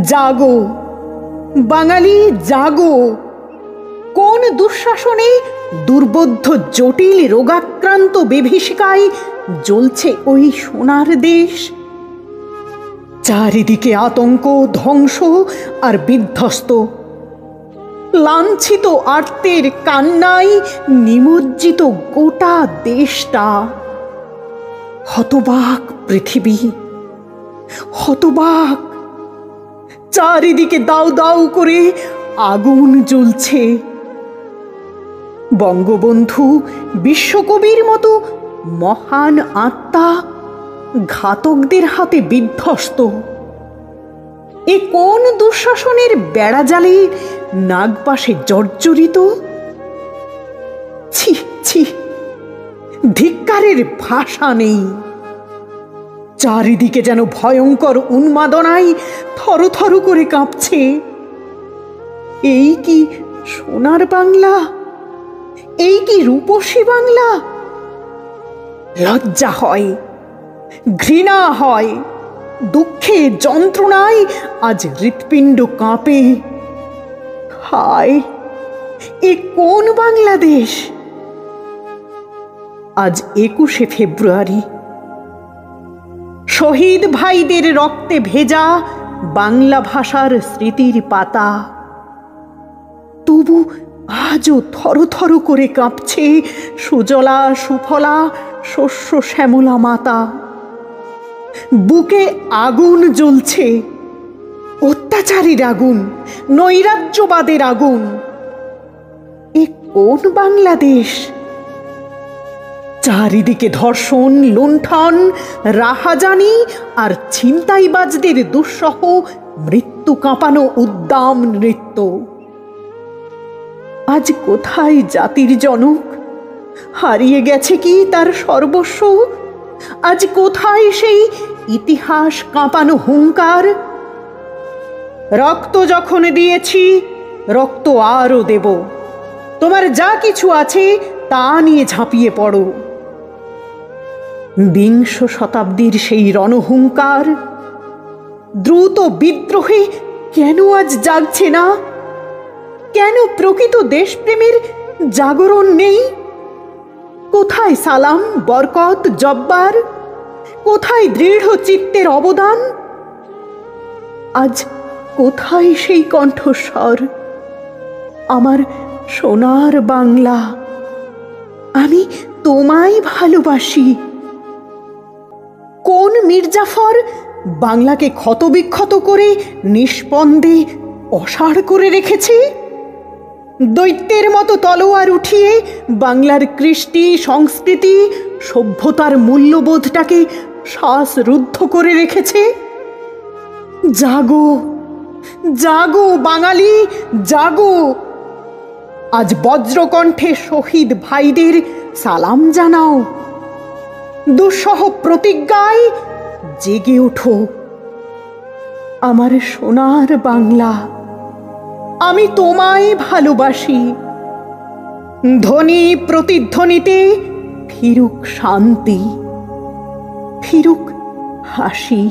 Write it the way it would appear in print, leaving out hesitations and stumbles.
জাগো বাঙালি, জাগো। কোন দুঃশাসনে দুর্বোধ্য জটিল রোগাক্রান্ত বিভীষিকায় জ্বলছে ওই সোনার দেশ। চারিদিকে আতঙ্ক, ধ্বংস আর বিধ্বস্ত। লাঞ্ছিত আর্তের কান্নায় নিমজ্জিত গোটা দেশটা। হতবাক পৃথিবী, হতবাক। চারিদিকে দাউ দাউ করে আগুন জ্বলছে। বঙ্গবন্ধু বিশ্বকবির মতো মহান আত্মা ঘাতকদের হাতে বিধ্বস্ত। এ কোন দুঃশাসনের বেড়াজালে নাগপাশে জর্জরিত? ছি ছি, ধিক্কারের ভাষা নেই। চারিদিকে যেন ভয়ঙ্কর উন্মাদনায় থরথর করে কাঁপছে। এই কি সোনার বাংলা? এই কি রূপসী বাংলা? লজ্জা হয়, ঘৃণা হয়, দুঃখে যন্ত্রণায় আজ হৃৎপিণ্ড কাঁপে। হায়, এ কোন বাংলাদেশ? আজ 21শে ফেব্রুয়ারি, শহীদ ভাইদের রক্তে ভেজা বাংলা ভাষার স্মৃতির পাতা। তবু আজও থরথর করে কাঁপছে সুজলা সুফলা শস্য শ্যামলা মাতা। বুকে আগুন জ্বলছে, অত্যাচারীর আগুন, নৈরাজ্যবাদের আগুন। এ কোন বাংলাদেশ? চারিদিকে ধর্ষণ, লুণ্ঠন, রাহাজানি আর ছিনতাইবাজদের দুঃসহ মৃত্যু কাঁপানো উদ্দাম নৃত্য। আজ কোথায় জাতির জনক? হারিয়ে গেছে কি তার সর্বস্ব? আজ কোথায় সেই ইতিহাস কাঁপানো হুঙ্কার? রক্ত যখন দিয়েছি, রক্ত আরও দেব। তোমার যা কিছু আছে তা নিয়ে ঝাঁপিয়ে পড়ো। বিংশ শতাব্দীর সেই রণহুঙ্কার, দ্রুত বিদ্রোহে কেন আজ জাগছে না? কেন প্রকৃত দেশপ্রেমের জাগরণ নেই? কোথায় সালাম, বরকত, জব্বার? কোথায় দৃঢ় চিত্তের অবদান? আজ কোথায় সেই কণ্ঠস্বর? আমার সোনার বাংলা, আমি তোমায় ভালোবাসি। কোন মির্জাফর বাংলাকে ক্ষতবিক্ষত করে নিষ্পন্দে অসাড় করে রেখেছে? দৈত্যের মতো তলোয়ার উঠিয়ে বাংলার কৃষ্টি, সংস্কৃতি, সভ্যতার মূল্যবোধটাকে শ্বাসরুদ্ধ করে রেখেছে। জাগো, জাগো বাঙালি, জাগো। আজ বজ্রকণ্ঠে শহীদ ভাইদের সালাম জানাও। দুঃসহ প্রতিজ্ঞায় জেগে ওঠো। আমার সোনার বাংলা, আমি তোমায় ভালোবাসি। ধ্বনি প্রতিধ্বনিতে ফিরুক শান্তি, ফিরুক হাসি।